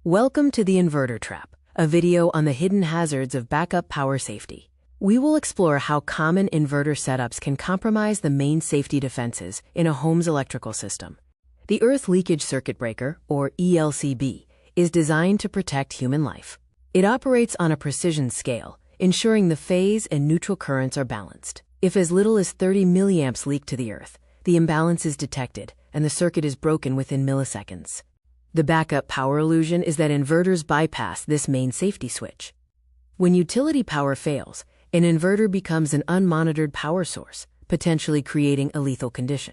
Welcome to the Inverter Trap, a video on the hidden hazards of backup power safety. We will explore how common inverter setups can compromise the main safety defenses in a home's electrical system. The Earth Leakage Circuit Breaker, or ELCB, is designed to protect human life. It operates on a precision scale, ensuring the phase and neutral currents are balanced. If as little as 30 milliamps leak to the Earth, the imbalance is detected and the circuit is broken within milliseconds. The backup power illusion is that inverters bypass this main safety switch. When utility power fails, an inverter becomes an unmonitored power source, potentially creating a lethal condition.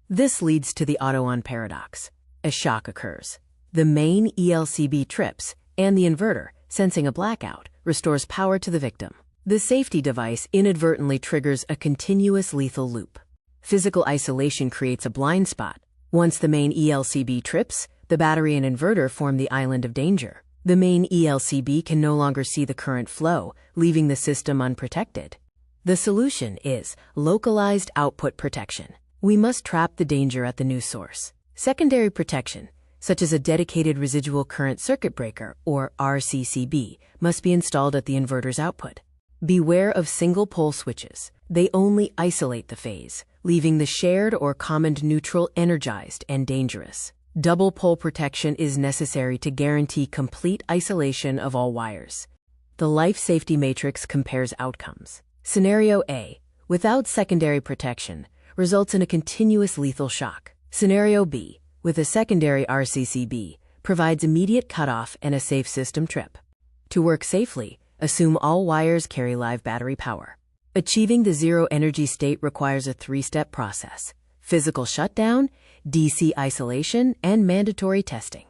This leads to the auto-on paradox. A shock occurs. The main ELCB trips, and the inverter, sensing a blackout, restores power to the victim. The safety device inadvertently triggers a continuous lethal loop. Physical isolation creates a blind spot. Once the main ELCB trips, the battery and inverter form the island of danger. The main ELCB can no longer see the current flow, leaving the system unprotected. The solution is localized output protection. We must trap the danger at the new source. Secondary protection, such as a dedicated residual current circuit breaker, or RCCB, must be installed at the inverter's output. Beware of single-pole switches. They only isolate the phase, leaving the shared or common neutral energized and dangerous. Double-pole protection is necessary to guarantee complete isolation of all wires. The life safety matrix compares outcomes. Scenario A, without secondary protection, results in a continuous lethal shock. Scenario B, with a secondary RCCB, provides immediate cutoff and a safe system trip. To work safely, assume all wires carry live battery power. Achieving the zero energy state requires a three-step process: physical shutdown, DC isolation, and mandatory testing.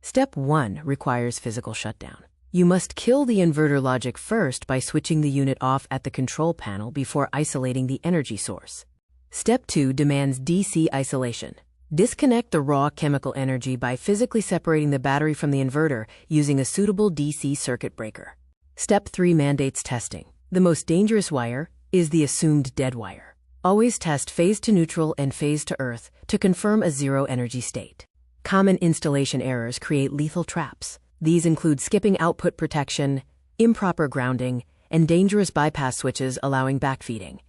Step 1 requires physical shutdown. You must kill the inverter logic first by switching the unit off at the control panel before isolating the energy source. Step 2 demands DC isolation. Disconnect the raw chemical energy by physically separating the battery from the inverter using a suitable DC circuit breaker. Step 3 mandates testing. The most dangerous wire is the assumed dead wire. Always test phase to neutral and phase to earth to confirm a zero energy state. Common installation errors create lethal traps. These include skipping output protection, improper grounding, and dangerous bypass switches allowing backfeeding.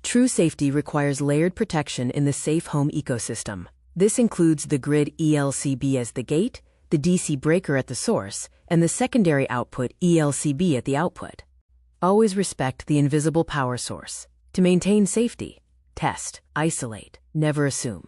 True safety requires layered protection in the safe home ecosystem. This includes the grid ELCB as the gate, the DC breaker at the source, and the secondary output ELCB at the output. Always respect the invisible power source. To maintain safety, test, isolate, never assume.